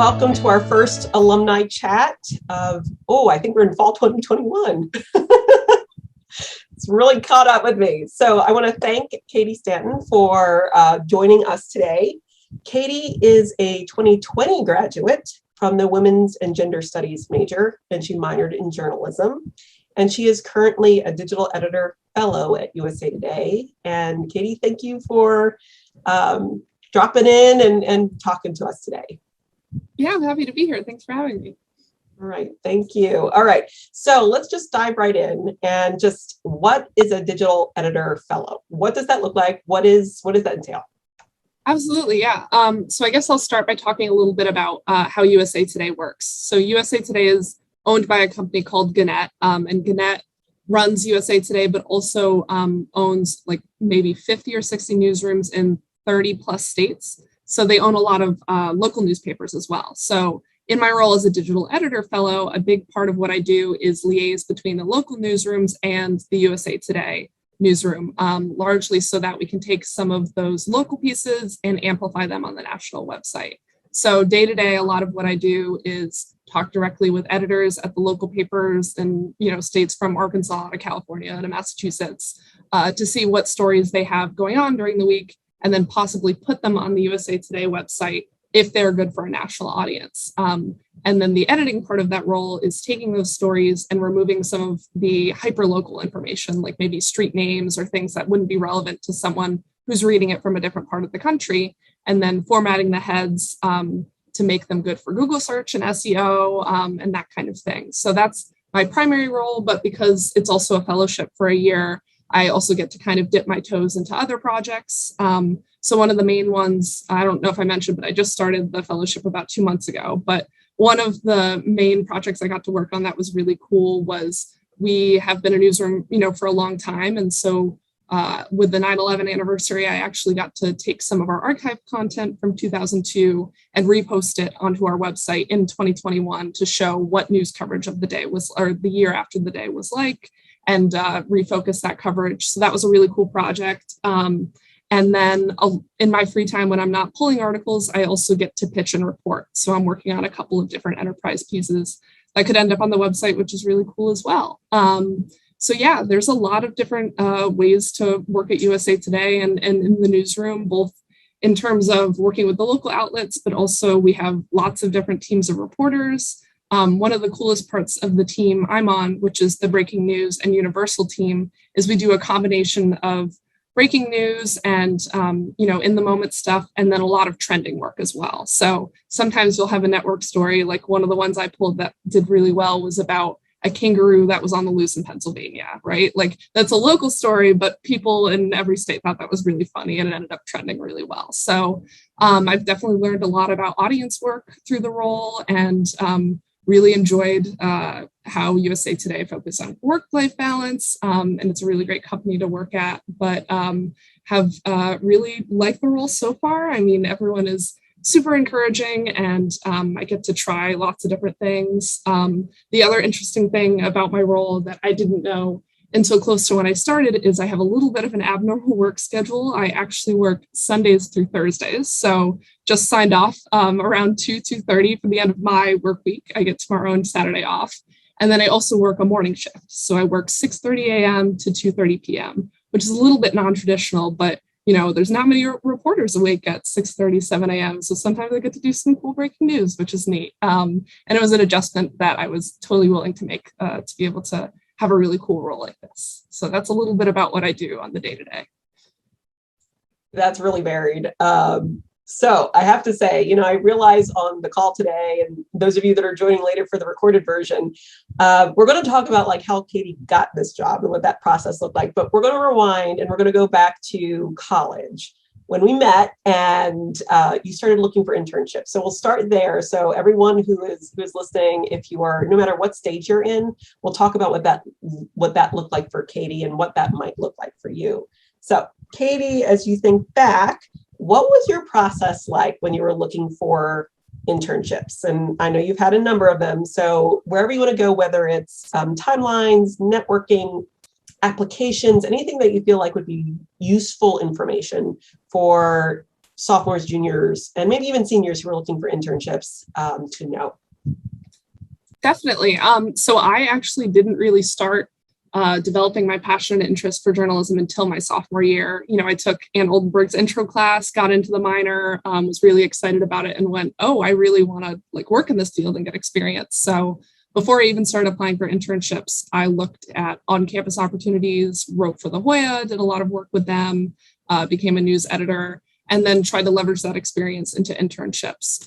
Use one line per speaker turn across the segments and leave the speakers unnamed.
Welcome to our first alumni chat of, I think we're in fall 2021. It's really caught up with me. So I want to thank Cady Stanton for joining us today. Cady is a 2020 graduate from the Women's and Gender Studies major, and she minored in journalism. And she is currently a digital editor fellow at USA Today. And Cady, thank you for dropping in and talking to us today.
Yeah, I'm happy to be here. Thanks for having me.
All right, thank you. All right, so let's just dive right in and just what is a digital editor fellow? What does that look like? What does that entail?
Absolutely, yeah. So I guess I'll start by talking a little bit about how USA Today works. So USA Today is owned by a company called Gannett, and Gannett runs USA Today, but also owns like maybe 50 or 60 newsrooms in 30 plus states. So they own a lot of local newspapers as well. So in my role as a digital editor fellow, a big part of what I do is liaise between the local newsrooms and the USA Today newsroom, largely so that we can take some of those local pieces and amplify them on the national website. So day to day, a lot of what I do is talk directly with editors at the local papers and states from Arkansas to California to Massachusetts to see what stories they have going on during the week, and then possibly put them on the USA Today website if they're good for a national audience. And then the editing part of that role is taking those stories and removing some of the hyperlocal information, like maybe street names or things that wouldn't be relevant to someone who's reading it from a different part of the country, and then formatting the heads to make them good for Google search and SEO and that kind of thing. So that's my primary role, but because it's also a fellowship for a year, I also get to kind of dip my toes into other projects. So one of the main ones, I don't know if I mentioned, but I just started the fellowship about 2 months ago. But one of the main projects I got to work on that was really cool was we have been a newsroom, for a long time. And so with the 9/11 anniversary, I actually got to take some of our archived content from 2002 and repost it onto our website in 2021 to show what news coverage of the day was, or the year after the day was like, and refocus that coverage. So that was a really cool project. And then in my free time, when I'm not pulling articles, I also get to pitch and report. So I'm working on a couple of different enterprise pieces that could end up on the website, which is really cool as well. So yeah, there's a lot of different ways to work at USA Today and in the newsroom, both in terms of working with the local outlets, but also we have lots of different teams of reporters. One of the coolest parts of the team I'm on, which is the breaking news and universal team, is we do a combination of breaking news and, in the moment stuff, and then a lot of trending work as well. So sometimes you'll have a network story, like one of the ones I pulled that did really well was about a kangaroo that was on the loose in Pennsylvania, right? Like that's a local story, but people in every state thought that was really funny and it ended up trending really well. So I've definitely learned a lot about audience work through the role, and really enjoyed how USA Today focused on work-life balance, and it's a really great company to work at, but have really liked the role so far. I mean, everyone is super encouraging, and I get to try lots of different things. The other interesting thing about my role that I didn't know until close to when I started is I have a little bit of an abnormal work schedule. I actually work Sundays through Thursdays. So just signed off around 2:30 for the end of my work week. I get tomorrow and Saturday off. And then I also work a morning shift. So I work 6:30 a.m. to 2:30 p.m., which is a little bit non-traditional, but there's not many reporters awake at 6:30, 7 a.m. So sometimes I get to do some cool breaking news, which is neat. And it was an adjustment that I was totally willing to make to be able to have a really cool role like this. So that's a little bit about what I do on the day-to-day.
That's really varied. So I have to say, I realize on the call today, and those of you that are joining later for the recorded version, we're going to talk about like how Cady got this job and what that process looked like. But we're going to rewind and we're going to go back to college when we met, and you started looking for internships. So we'll start there. So everyone who is listening, if you are, no matter what stage you're in, we'll talk about what that looked like for Cady and what that might look like for you. So Cady, as you think back, what was your process like when you were looking for internships? And I know you've had a number of them. So wherever you want to go, whether it's timelines, networking, applications, anything that you feel like would be useful information for sophomores, juniors, and maybe even seniors who are looking for internships to know?
Definitely. So I actually didn't really start developing my passion and interest for journalism until my sophomore year. I took Ann Oldenburg's intro class, got into the minor, was really excited about it, and went, oh, I really want to work in this field and get experience. So before I even started applying for internships, I looked at on-campus opportunities, wrote for the Hoya, did a lot of work with them, became a news editor, and then tried to leverage that experience into internships.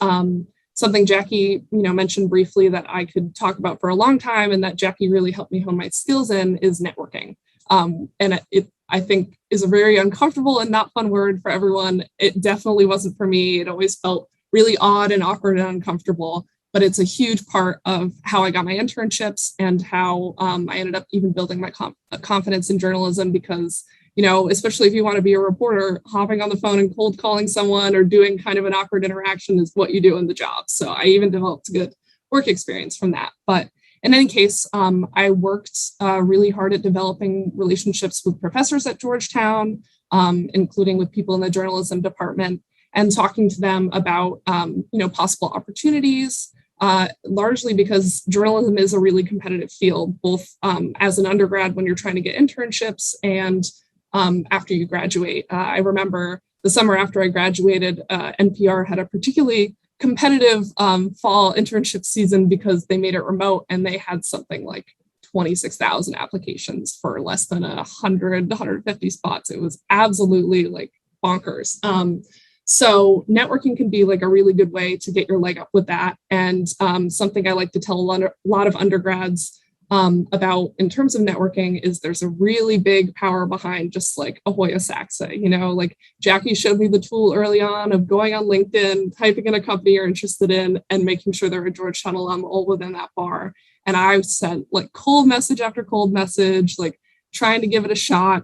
Something Jackie, mentioned briefly that I could talk about for a long time, and that Jackie really helped me hone my skills in, is networking. And it I think is a very uncomfortable and not fun word for everyone. It definitely wasn't for me. It always felt really odd and awkward and uncomfortable, but it's a huge part of how I got my internships and how I ended up even building my confidence in journalism, because especially if you want to be a reporter, hopping on the phone and cold calling someone or doing kind of an awkward interaction is what you do in the job. So I even developed a good work experience from that. But in any case, I worked really hard at developing relationships with professors at Georgetown, including with people in the journalism department, and talking to them about possible opportunities, largely because journalism is a really competitive field, both as an undergrad when you're trying to get internships and after you graduate. I remember the summer after I graduated, NPR had a particularly competitive fall internship season because they made it remote, and they had something like 26,000 applications for less than 150 spots. It was absolutely bonkers. So networking can be a really good way to get your leg up with that. And something I like to tell a lot of undergrads about in terms of networking is there's a really big power behind just a Hoya Saxa. Jackie showed me the tool early on of going on LinkedIn, typing in a company you're interested in, and making sure they're a Georgetown alum all within that bar. And I sent cold message after cold message, trying to give it a shot,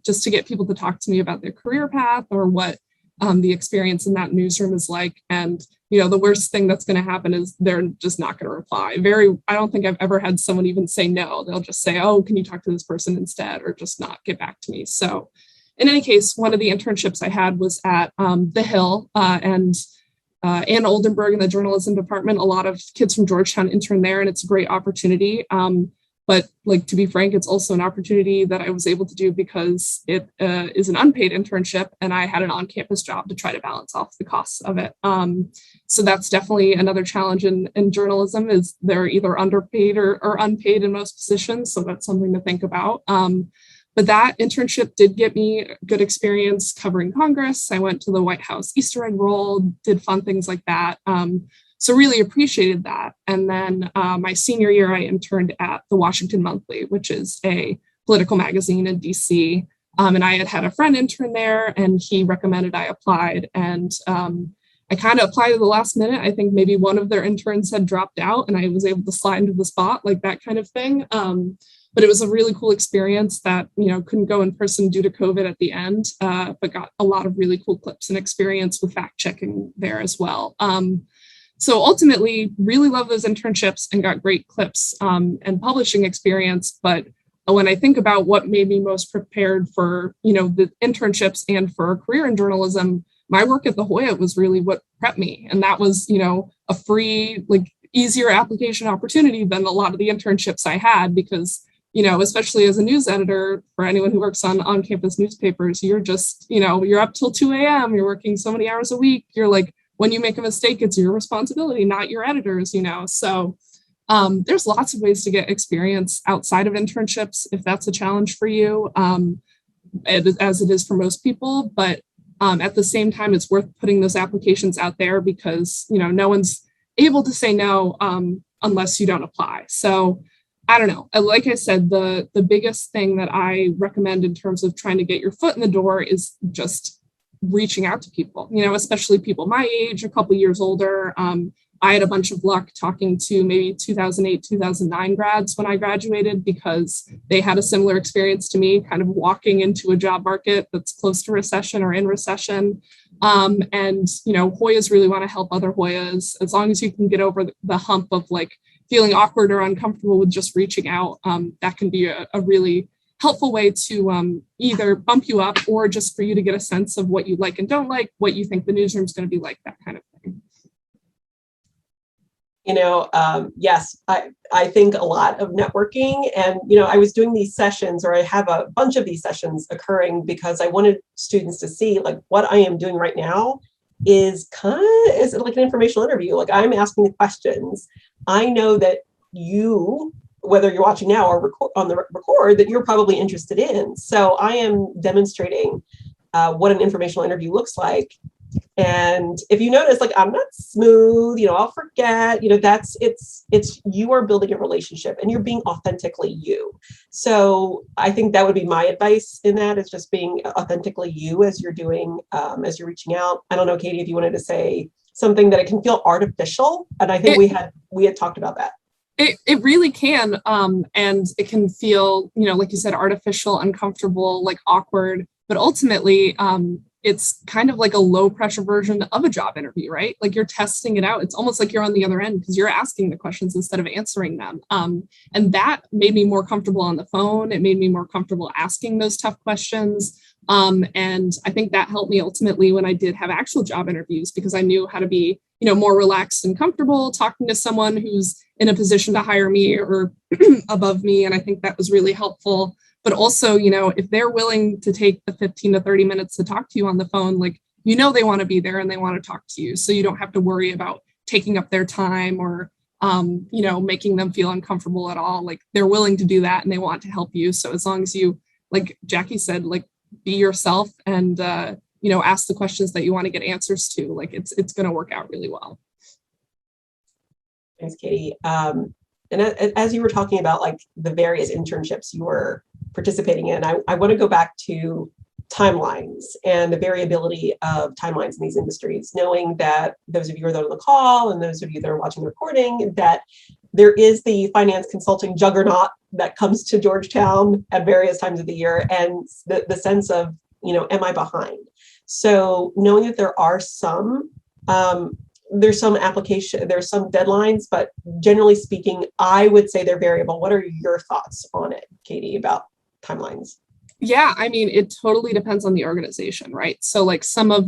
just to get people to talk to me about their career path or what the experience in that newsroom is like. And the worst thing that's going to happen is they're just not going to reply. I don't think I've ever had someone even say no. They'll just say, oh, can you talk to this person instead, or just not get back to me. So in any case, one of the internships I had was at The Hill, and Ann Oldenburg in the journalism department. A lot of kids from Georgetown intern there, and it's a great opportunity. But to be frank, it's also an opportunity that I was able to do because it is an unpaid internship, and I had an on-campus job to try to balance off the costs of it. So that's definitely another challenge in journalism, is they're either underpaid or unpaid in most positions. So that's something to think about. But that internship did get me good experience covering Congress. I went to the White House Easter egg roll, did fun things like that. So really appreciated that. And then my senior year, I interned at the Washington Monthly, which is a political magazine in DC. And I had a friend intern there, and he recommended I applied. And I kind of applied at the last minute. I think maybe one of their interns had dropped out, and I was able to slide into the spot, that kind of thing. But it was a really cool experience that, couldn't go in person due to COVID at the end, but got a lot of really cool clips and experience with fact checking there as well. So ultimately, really love those internships and got great clips and publishing experience. But when I think about what made me most prepared for, the internships and for a career in journalism, my work at the Hoya was really what prepped me. And that was, a free, easier application opportunity than a lot of the internships I had, because, especially as a news editor, for anyone who works on campus newspapers, you're just, you're up till 2 a.m. You're working so many hours a week. You're when you make a mistake, it's your responsibility, not your editor's, So there's lots of ways to get experience outside of internships, if that's a challenge for you, as it is for most people. But at the same time, it's worth putting those applications out there, because, no one's able to say no unless you don't apply. So I don't know. Like I said, the biggest thing that I recommend in terms of trying to get your foot in the door is just reaching out to people, especially people my age, a couple years older. I had a bunch of luck talking to maybe 2008, 2009 grads when I graduated, because they had a similar experience to me, kind of walking into a job market that's close to recession or in recession. And, Hoyas really want to help other Hoyas. As long as you can get over the hump of feeling awkward or uncomfortable with just reaching out, that can be a really helpful way to either bump you up or just for you to get a sense of what you like and don't like, what you think the newsroom is going to be like, that kind of thing.
Yes, I think a lot of networking, and, I was doing these sessions, or I have a bunch of these sessions occurring because I wanted students to see like what I am doing right now is like an informational interview. Like, I'm asking the questions. I know that you, whether you're watching now or on the record, that you're probably interested in. So I am demonstrating what an informational interview looks like. And if you notice, like, I'm not smooth, I'll forget, it's you are building a relationship and you're being authentically you. So I think that would be my advice in that, is just being authentically you as you're doing, as you're reaching out. I don't know, Cady, if you wanted to say something that it can feel artificial. And I think we had talked about that.
It really can. And it can feel, like you said, artificial, uncomfortable, like awkward, but ultimately, it's kind of like a low pressure version of a job interview, right? Like, you're testing it out. It's almost like you're on the other end because you're asking the questions instead of answering them. And that made me more comfortable on the phone. It made me more comfortable asking those tough questions. And I think that helped me ultimately when I did have actual job interviews, because I knew how to be, more relaxed and comfortable talking to someone who's in a position to hire me or above me. And I think that was really helpful. But also, if they're willing to take the 15 to 30 minutes to talk to you on the phone, like, they want to be there and they want to talk to you. So you don't have to worry about taking up their time or, making them feel uncomfortable at all. Like, they're willing to do that and they want to help you. So as long as you, like Jackie said, like, be yourself and, ask the questions that you want to get answers to, like, it's going to work out really well.
Thanks, Cady. And as you were talking about like the various internships you were participating in, I want to go back to timelines and the variability of timelines in these industries, knowing that those of you who are on the call and those of you that are watching the recording, that there is the finance consulting juggernaut that comes to Georgetown at various times of the year, and the sense of, am I behind? So knowing that there are some, there's some deadlines, but generally speaking, I would say they're variable. What are your thoughts on it, Cady, about timelines?
Yeah, I mean, it totally depends on the organization, right? So like some of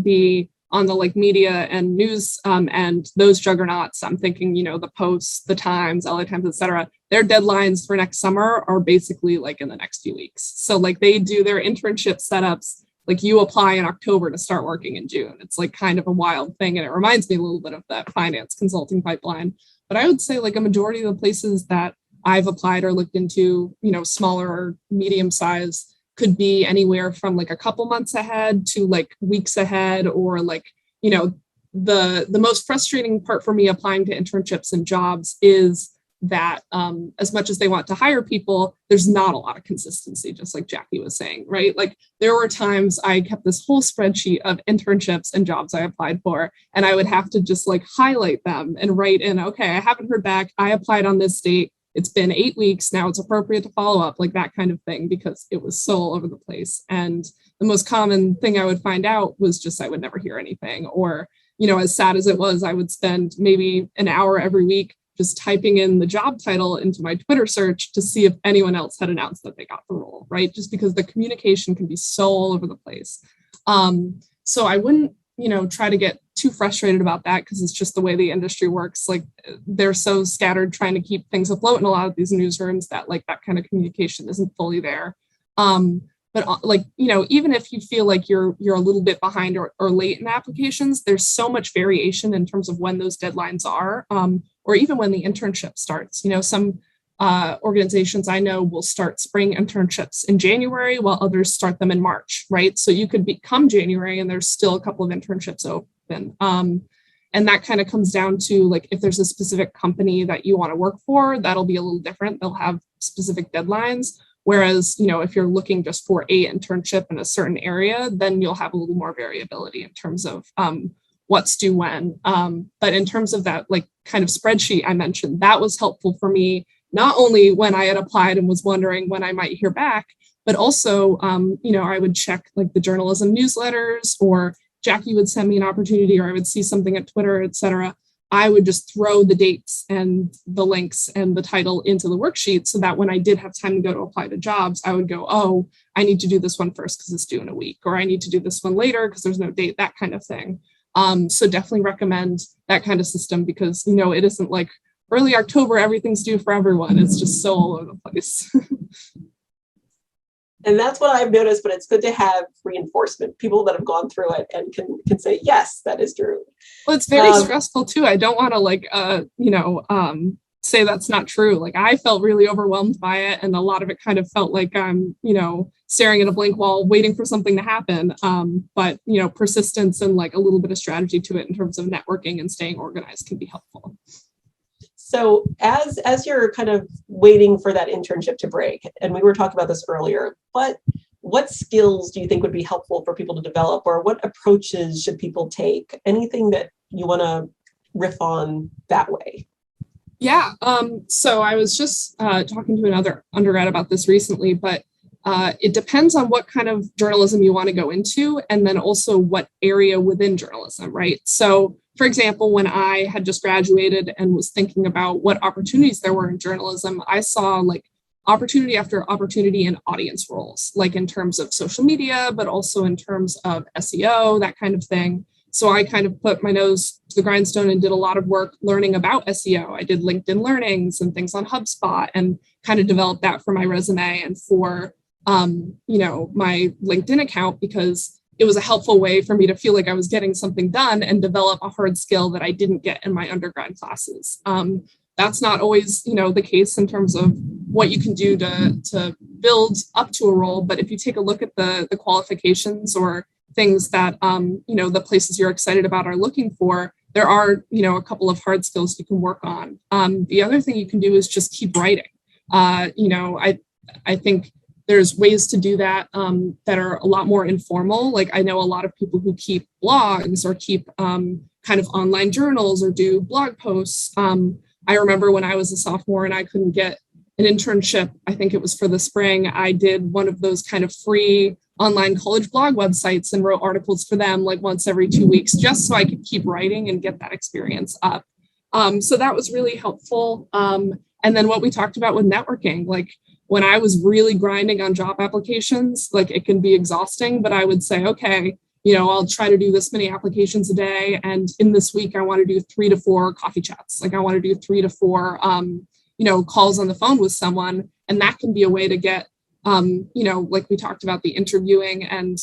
on the like media and news and those juggernauts, I'm thinking, the Post, the Times, LA Times, et cetera, their deadlines for next summer are basically like in the next few weeks. So like they do their internship setups, like you apply in October to start working in June. It's like kind of a wild thing. And it reminds me a little bit of that finance consulting pipeline. But I would say like a majority of the places that I've applied or looked into, smaller or medium size, could be anywhere from like a couple months ahead to like weeks ahead, or like, the most frustrating part for me applying to internships and jobs is that as much as they want to hire people, there's not a lot of consistency, just like Jackie was saying, right? Like there were times I kept this whole spreadsheet of internships and jobs I applied for, and I would have to just like highlight them and write in, okay, I haven't heard back. I applied on this date. It's been 8 weeks. Now it's appropriate to follow up, like that kind of thing, because it was so all over the place. And the most common thing I would find out was just I would never hear anything. Or, as sad as it was, I would spend maybe an hour every week just typing in the job title into my Twitter search to see if anyone else had announced that they got the role, right? Just because the communication can be so all over the place. So I wouldn't, try to get too frustrated about that, because it's just the way the industry works. Like they're so scattered trying to keep things afloat in a lot of these newsrooms that like that kind of communication isn't fully there. But like, even if you feel like you're a little bit behind or late in applications, there's so much variation in terms of when those deadlines are, or even when the internship starts. Some organizations I know will start spring internships in January while others start them in March, right? So you could come January and there's still a couple of internships open. And that kind of comes down to like, if there's a specific company that you want to work for, that'll be a little different. They'll have specific deadlines. Whereas, if you're looking just for a internship in a certain area, then you'll have a little more variability in terms of what's due when. But in terms of that, like kind of spreadsheet I mentioned, that was helpful for me, not only when I had applied and was wondering when I might hear back, but also, I would check like the journalism newsletters, or Jackie would send me an opportunity, or I would see something at Twitter, et cetera. I would just throw the dates and the links and the title into the worksheet so that when I did have time to go to apply to jobs, I would go, oh, I need to do this one first because it's due in a week, or I need to do this one later because there's no date, that kind of thing. So definitely recommend that kind of system because, it isn't like early October, everything's due for everyone. It's just so all over the place.
And that's what I've noticed, but it's good to have reinforcement, people that have gone through it and can say, yes, that is true.
Well, it's very stressful too. I don't want to say that's not true. Like I felt really overwhelmed by it. And a lot of it kind of felt like I'm, staring at a blank wall, waiting for something to happen. But persistence and like a little bit of strategy to it in terms of networking and staying organized can be helpful.
So as you're kind of waiting for that internship to break, and we were talking about this earlier, what skills do you think would be helpful for people to develop, or what approaches should people take? Anything that you want to riff on that way?
Yeah. So I was just talking to another undergrad about this recently, but it depends on what kind of journalism you want to go into, and then also what area within journalism, right? So for example, when I had just graduated and was thinking about what opportunities there were in journalism, I saw like opportunity after opportunity in audience roles, like in terms of social media, but also in terms of SEO, that kind of thing. So I kind of put my nose to the grindstone and did a lot of work learning about SEO. I did LinkedIn learnings and things on HubSpot and kind of developed that for my resume and for, my LinkedIn account, because it was a helpful way for me to feel like I was getting something done and develop a hard skill that I didn't get in my undergrad classes. That's not always, the case in terms of what you can do to build up to a role. But if you take a look at the qualifications or things that, the places you're excited about are looking for, there are, a couple of hard skills you can work on. The other thing you can do is just keep writing. I think there's ways to do that that are a lot more informal. Like I know a lot of people who keep blogs or keep kind of online journals or do blog posts. I remember when I was a sophomore and I couldn't get an internship, I think it was for the spring, I did one of those kind of free online college blog websites and wrote articles for them like once every 2 weeks, just so I could keep writing and get that experience up. So that was really helpful. And then what we talked about with networking, like when I was really grinding on job applications, like it can be exhausting, but I would say, okay, I'll try to do this many applications a day. And in this week, I want to do 3 to 4 coffee chats. Like I want to do 3 to 4, calls on the phone with someone. And that can be a way to get, like we talked about the interviewing and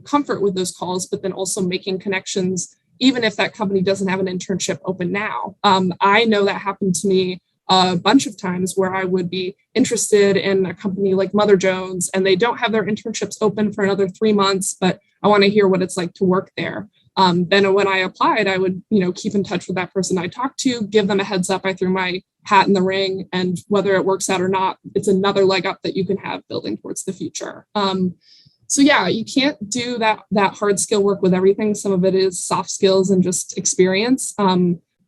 comfort with those calls, but then also making connections, even if that company doesn't have an internship open now. I know that happened to me a bunch of times where I would be interested in a company like Mother Jones and they don't have their internships open for another 3 months, but I want to hear what it's like to work there. Then when I applied, I would, keep in touch with that person I talked to, give them a heads up. I threw my hat in the ring, and whether it works out or not, it's another leg up that you can have building towards the future. So yeah, you can't do that hard skill work with everything. Some of it is soft skills and just experience.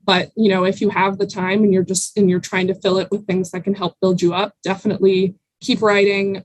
But, if you have the time and you're trying to fill it with things that can help build you up, definitely keep writing,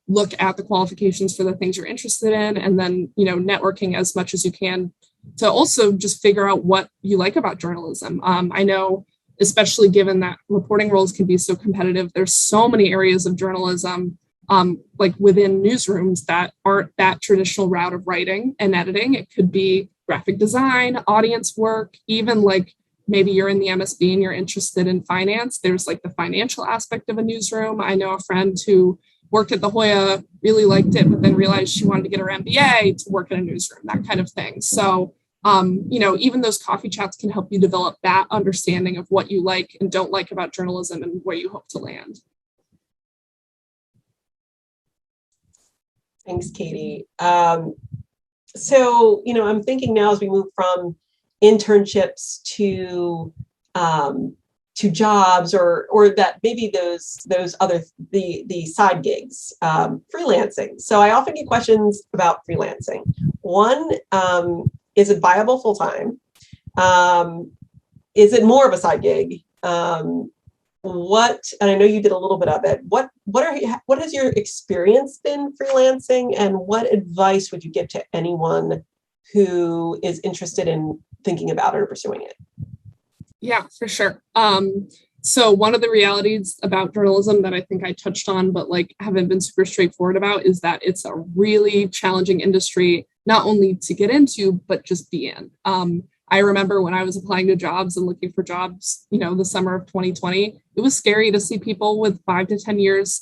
look at the qualifications for the things you're interested in, and then, networking as much as you can to also just figure out what you like about journalism. I know, especially given that reporting roles can be so competitive, there's so many areas of journalism, like within newsrooms that aren't that traditional route of writing and editing. It could be graphic design, audience work, even like maybe you're in the MSB and you're interested in finance. There's like the financial aspect of a newsroom. I know a friend who worked at the Hoya, really liked it, but then realized she wanted to get her MBA to work in a newsroom, that kind of thing. So, even those coffee chats can help you develop that understanding of what you like and don't like about journalism and where you hope to land.
Thanks, Cady. So, I'm thinking now as we move from internships to jobs or that maybe those other the side gigs, freelancing. So I often get questions about freelancing. One, is it viable full time? Is it more of a side gig? And I know you did a little bit of it. What has your experience been freelancing, and what advice would you give to anyone who is interested in thinking about it or pursuing it?
Yeah, for sure. So one of the realities about journalism that I think I touched on, but like haven't been super straightforward about, is that it's a really challenging industry, not only to get into, but just be in. I remember when I was applying to jobs and looking for jobs, the summer of 2020, it was scary to see people with 5 to 10 years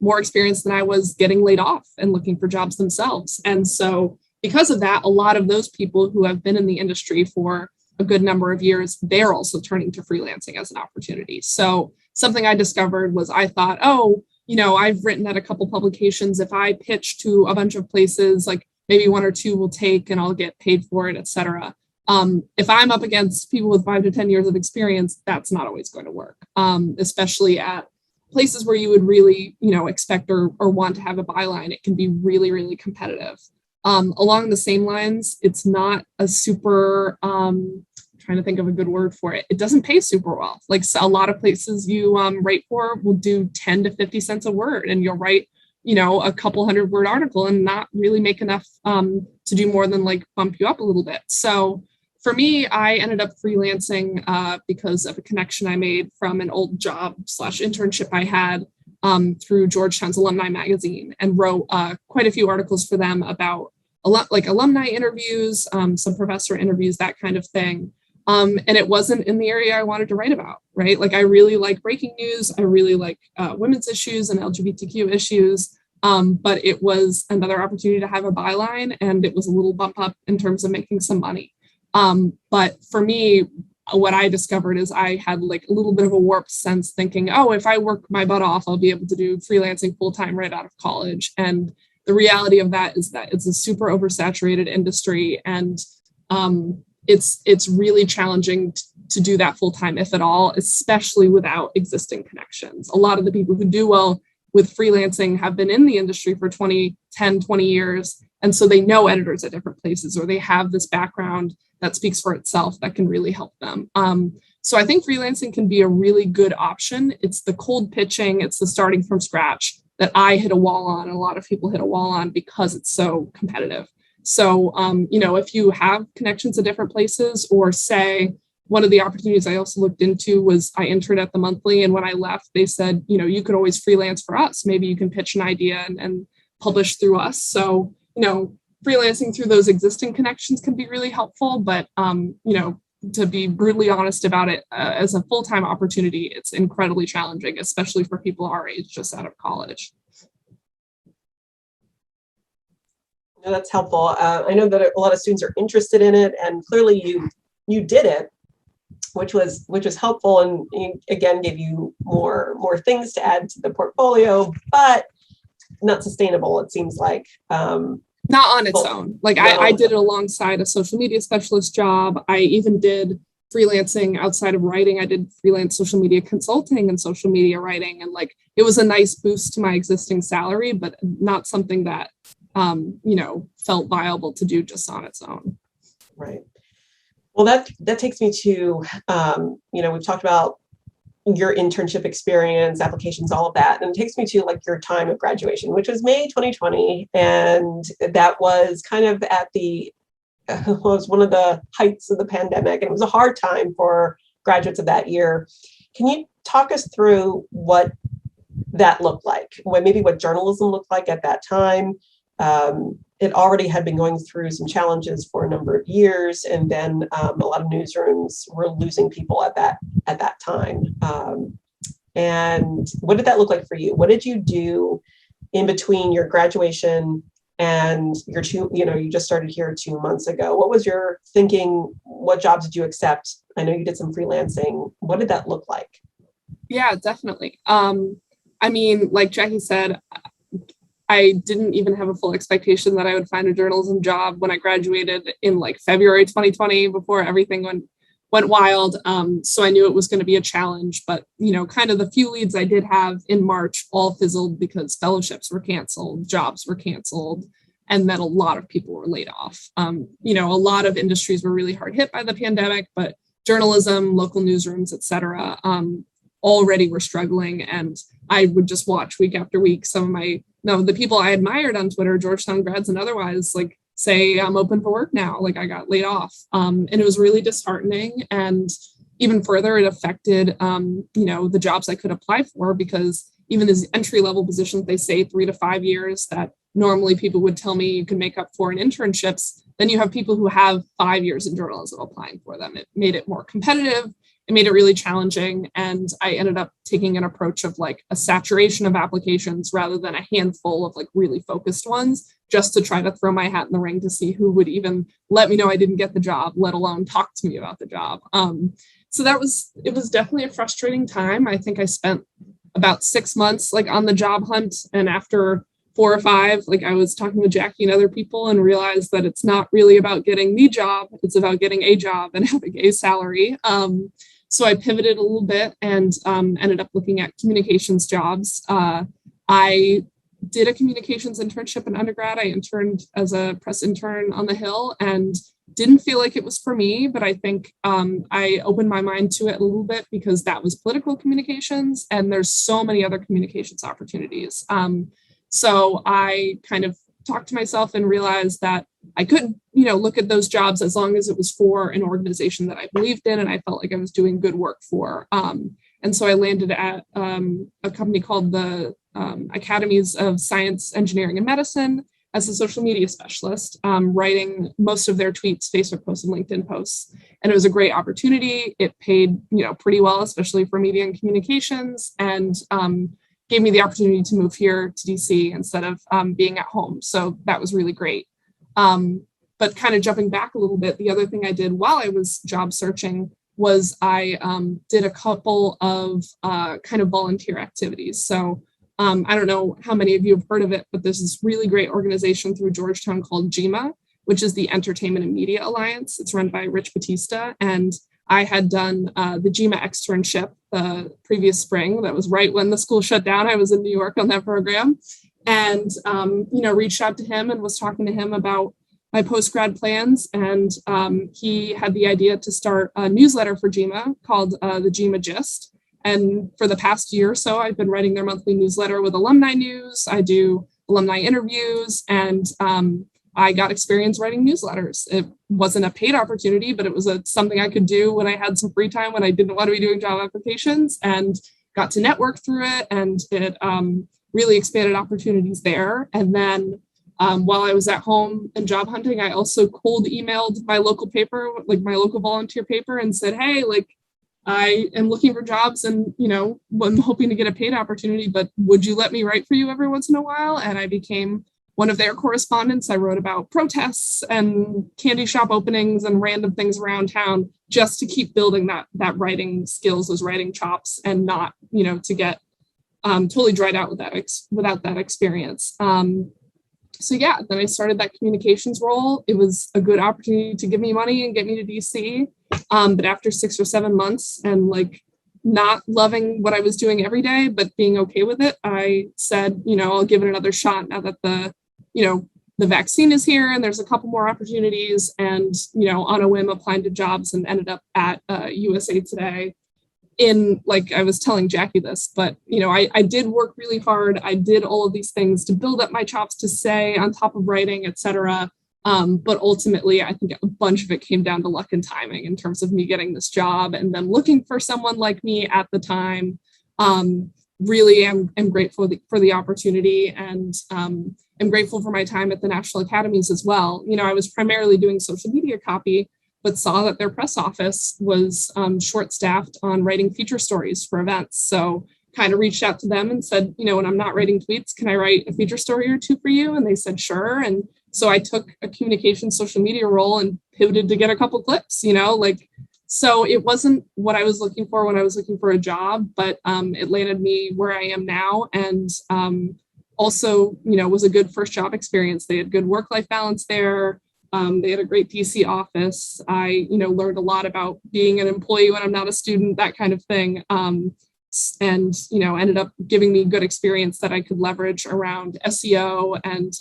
more experience than I was getting laid off and looking for jobs themselves. And so because of that, a lot of those people who have been in the industry for a good number of years, they're also turning to freelancing as an opportunity. So something I discovered was, I thought, I've written at a couple publications. If I pitch to a bunch of places, like maybe 1 or 2 will take and I'll get paid for it, et cetera. If I'm up against people with 5 to 10 years of experience, that's not always going to work, especially at places where you would really, expect or want to have a byline. It can be really, really competitive. Along the same lines, it's not a super, trying to think of a good word for it. It doesn't pay super well. Like, so a lot of places you write for will do 10 to 50 cents a word, and you'll write, a couple 100-word article and not really make enough to do more than like bump you up a little bit. So for me, I ended up freelancing because of a connection I made from an old job/internship I had through Georgetown's Alumni magazine, and wrote quite a few articles for them about like alumni interviews, some professor interviews, that kind of thing. And it wasn't in the area I wanted to write about, right? Like, I really like breaking news. I really like women's issues and LGBTQ issues. But it was another opportunity to have a byline, and it was a little bump up in terms of making some money. But for me, what I discovered is I had like a little bit of a warped sense, thinking, if I work my butt off, I'll be able to do freelancing full time right out of college. And the reality of that is that it's a super oversaturated industry, and it's really challenging to do that full time, if at all, especially without existing connections. A lot of the people who do well with freelancing have been in the industry for 20 years. And so they know editors at different places, or they have this background that speaks for itself that can really help them. So I think freelancing can be a really good option. It's the cold pitching, it's the starting from scratch that I hit a wall on, and a lot of people hit a wall on because it's so competitive. So, if you have connections at different places, or say, one of the opportunities I also looked into was I interned at the Monthly, and when I left, they said, you could always freelance for us. Maybe you can pitch an idea and publish through us. So, freelancing through those existing connections can be really helpful. But, to be brutally honest about it, as a full-time opportunity, it's incredibly challenging, especially for people our age just out of college.
No, that's helpful. I know that a lot of students are interested in it, and clearly you did it, which was helpful, and again gave you more things to add to the portfolio, but not sustainable, it seems like.
Not on its own. Like, I did it alongside a social media specialist job. I even did freelancing outside of writing. I did freelance social media consulting and social media writing. And like, it was a nice boost to my existing salary, but not something that, felt viable to do just on its own.
Right. Well, that takes me to, we've talked about your internship experience, applications, all of that. And it takes me to like your time of graduation, which was May 2020. And that was kind of was one of the heights of the pandemic. And it was a hard time for graduates of that year. Can you talk us through what that looked like? Maybe what journalism looked like at that time? It already had been going through some challenges for a number of years, and then a lot of newsrooms were losing people at that time. And what did that look like for you? What did you do in between your graduation and your you just started here 2 months ago? What was your thinking? What jobs did you accept? I know you did some freelancing. What did that look like?
Yeah, definitely. Like Jackie said, I didn't even have a full expectation that I would find a journalism job when I graduated in like February 2020, before everything went wild. So I knew it was going to be a challenge, but kind of the few leads I did have in March all fizzled because fellowships were canceled, jobs were canceled, and then a lot of people were laid off. A lot of industries were really hard hit by the pandemic, but journalism, local newsrooms, et cetera, already were struggling. And I would just watch week after week some of the people I admired on Twitter, Georgetown grads and otherwise, like say, I'm open for work now. Like, I got laid off. And it was really disheartening. And, even further, it affected, the jobs I could apply for, because even these entry-level positions, they say 3 to 5 years that normally people would tell me you can make up for in internships. Then you have people who have 5 years in journalism applying for them. It made it more competitive. It made it really challenging. And I ended up taking an approach of like a saturation of applications rather than a handful of like really focused ones, just to try to throw my hat in the ring to see who would even let me know I didn't get the job, let alone talk to me about the job. So it was definitely a frustrating time. I think I spent about 6 months like on the job hunt. And after 4 or 5, like I was talking with Jackie and other people and realized that it's not really about getting the job. It's about getting a job and having a salary. So I pivoted a little bit and ended up looking at communications jobs. I did a communications internship in undergrad. I interned as a press intern on the Hill and didn't feel like it was for me, but I think I opened my mind to it a little bit because that was political communications and there's so many other communications opportunities. So I kind of talked to myself and realized that I could, look at those jobs as long as it was for an organization that I believed in and I felt like I was doing good work for. And so I landed at a company called the Academies of Science, Engineering, and Medicine as a social media specialist, writing most of their tweets, Facebook posts, and LinkedIn posts. And it was a great opportunity. It paid, pretty well, especially for media and communications, and gave me the opportunity to move here to DC instead of being at home. So that was really great. But kind of jumping back a little bit, the other thing I did while I was job searching was I did a couple of kind of volunteer activities. So I don't know how many of you have heard of it, but there's this really great organization through Georgetown called GEMA, which is the Entertainment and Media Alliance. It's run by Rich Batista. And I had done the GEMA externship the previous spring. That was right when the school shut down. I was in New York on that program and, reached out to him and was talking to him about my post-grad plans. And he had the idea to start a newsletter for GEMA called the GEMA Gist. And for the past year or so, I've been writing their monthly newsletter with alumni news. I do alumni interviews, and I got experience writing newsletters. It wasn't a paid opportunity, but it was something I could do when I had some free time, when I didn't want to be doing job applications, and got to network through it. And it really expanded opportunities there. And then while I was at home and job hunting, I also cold emailed my local paper, like my local volunteer paper, and said, hey, like, I am looking for jobs and, I'm hoping to get a paid opportunity, but would you let me write for you every once in a while? And I became one of their correspondents. I wrote about protests and candy shop openings and random things around town just to keep building that writing skills, those writing chops, and not, to get totally dried out without that experience. So yeah, then I started that communications role. It was a good opportunity to give me money and get me to DC. But after 6 or 7 months and like not loving what I was doing every day, but being okay with it, I said, I'll give it another shot now that the vaccine is here and there's a couple more opportunities, and, on a whim applied to jobs and ended up at USA Today. Like I was telling Jackie this, but, I did work really hard. I did all of these things to build up my chops to stay on top of writing, et cetera. But ultimately, I think a bunch of it came down to luck and timing in terms of me getting this job and then looking for someone like me at the time. Really am grateful for the opportunity, and I'm grateful for my time at the National Academies as well. I was primarily doing social media copy, but saw that their press office was short-staffed on writing feature stories for events. So kind of reached out to them and said, when I'm not writing tweets, can I write a feature story or two for you? And they said, sure. And so I took a communication social media role and pivoted to get a couple clips, so it wasn't what I was looking for when I was looking for a job, but it landed me where I am now. And also, was a good first job experience. They had good work-life balance there. They had a great DC office. I, learned a lot about being an employee when I'm not a student, that kind of thing. And, ended up giving me good experience that I could leverage around SEO and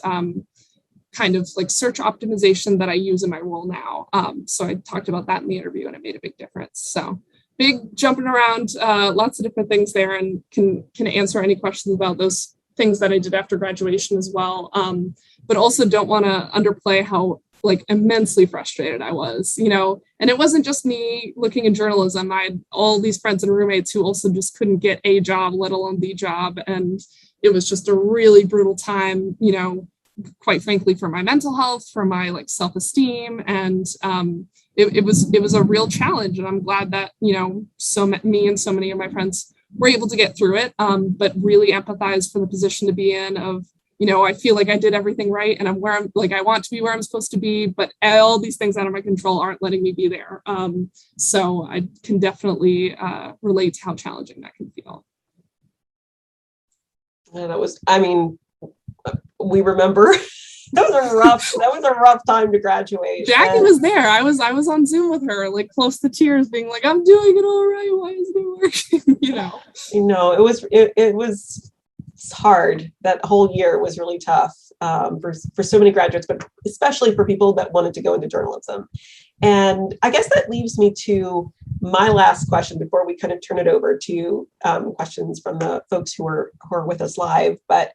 kind of like search optimization that I use in my role now. So I talked about that in the interview and it made a big difference. So big jumping around, lots of different things there, and can answer any questions about those things that I did after graduation as well. But also don't want to underplay how like immensely frustrated I was, and it wasn't just me looking in journalism. I had all these friends and roommates who also just couldn't get a job, let alone the job. And it was just a really brutal time, quite frankly, for my mental health, for my like self-esteem. And it was a real challenge. And I'm glad that, me and so many of my friends were able to get through it, but really empathize for the position to be in of, I feel like I did everything right and I want to be where I'm supposed to be, but all these things out of my control aren't letting me be there. So I can definitely relate to how challenging that can feel.
Yeah, we remember that was a rough time to graduate.
Jackie was there. I was on Zoom with her, like close to tears, being like, I'm doing it all right. Why isn't it working?
It was hard. That whole year was really tough for so many graduates, but especially for people that wanted to go into journalism. And I guess that leaves me to my last question before we kind of turn it over to questions from the folks who are with us live. But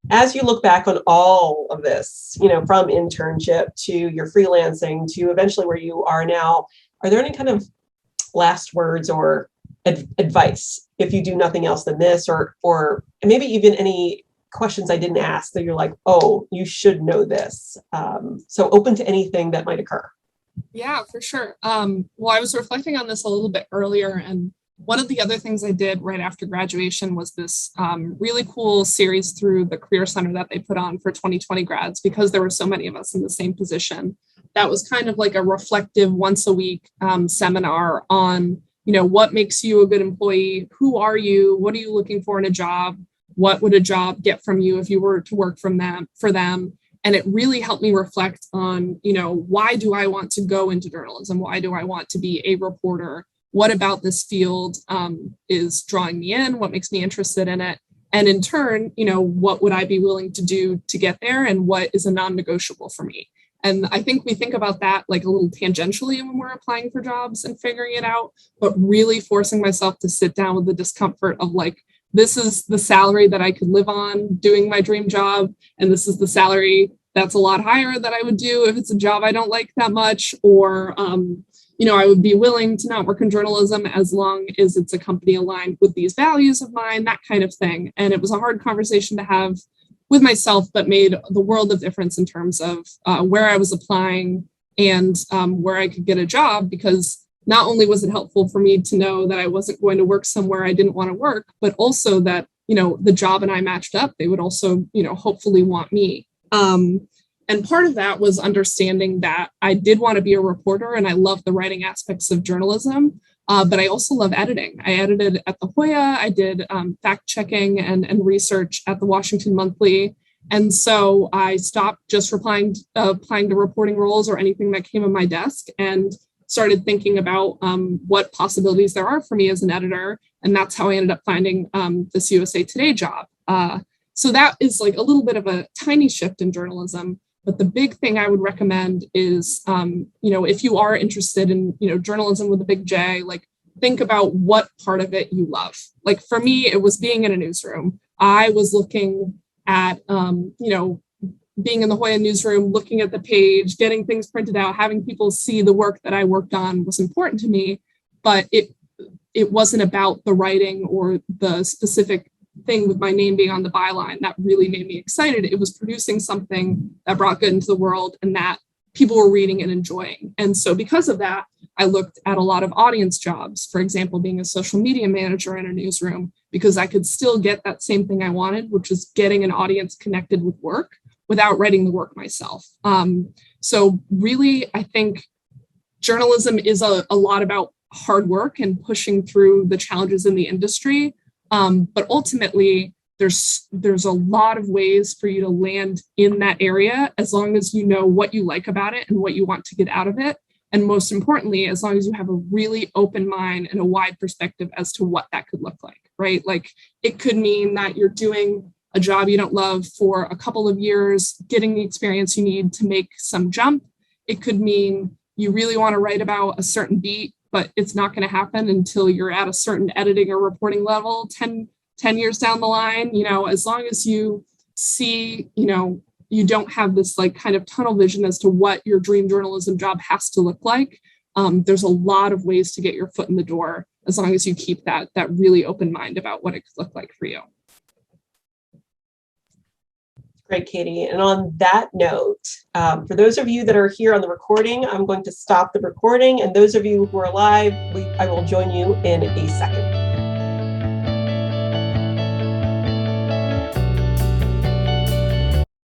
as you look back on all of this, from internship to your freelancing to eventually where you are now, are there any kind of last words or advice, if you do nothing else than this, or maybe even any questions I didn't ask that you're like, oh, you should know this? So open to anything that might occur.
Yeah, for sure. Well, I was reflecting on this a little bit earlier, and one of the other things I did right after graduation was this really cool series through the Career Center that they put on for 2020 grads, because there were so many of us in the same position. That was kind of like a reflective once a week seminar on, what makes you a good employee? Who are you? What are you looking for in a job? What would a job get from you if you were to work for them? And it really helped me reflect on, why do I want to go into journalism? Why do I want to be a reporter? What about this field is drawing me in? What makes me interested in it? And in turn, what would I be willing to do to get there? And what is a non-negotiable for me? And I think we think about that like a little tangentially when we're applying for jobs and figuring it out, but really forcing myself to sit down with the discomfort of like, this is the salary that I could live on doing my dream job. And this is the salary that's a lot higher that I would do if it's a job I don't like that much, or, I would be willing to not work in journalism as long as it's a company aligned with these values of mine, that kind of thing. And it was a hard conversation to have with myself, but made the world of difference in terms of where I was applying and where I could get a job, because not only was it helpful for me to know that I wasn't going to work somewhere I didn't want to work, but also that, the job and I matched up. They would also, hopefully want me. And part of that was understanding that I did want to be a reporter and I love the writing aspects of journalism, but I also love editing. I edited at the Hoya. I did fact checking and research at the Washington Monthly. And so I stopped just applying to reporting roles or anything that came on my desk, and started thinking about what possibilities there are for me as an editor. And that's how I ended up finding this USA Today job. So that is like a little bit of a tiny shift in journalism. But the big thing I would recommend is, if you are interested in, journalism with a big J, like think about what part of it you love. Like for me, it was being in a newsroom. I was looking at, being in the Hoya newsroom, looking at the page, getting things printed out, having people see the work that I worked on was important to me, but it wasn't about the writing or the specific thing with my name being on the byline that really made me excited. It was producing something that brought good into the world and that people were reading and enjoying. And so because of that, I looked at a lot of audience jobs, for example, being a social media manager in a newsroom, because I could still get that same thing I wanted, which is getting an audience connected with work without writing the work myself. So really, I think journalism is a lot about hard work and pushing through the challenges in the industry. But ultimately, there's a lot of ways for you to land in that area, as long as you know what you like about it and what you want to get out of it. And most importantly, as long as you have a really open mind and a wide perspective as to what that could look like, right? Like it could mean that you're doing a job you don't love for a couple of years, getting the experience you need to make some jump. It could mean you really want to write about a certain beat, but it's not going to happen until you're at a certain editing or reporting level 10 years down the line. As long as you see, you don't have this like kind of tunnel vision as to what your dream journalism job has to look like, there's a lot of ways to get your foot in the door as long as you keep that really open mind about what it could look like for you.
Great, Cady. And on that note, for those of you that are here on the recording, I'm going to stop the recording. And those of you who are live, I will join you in a second.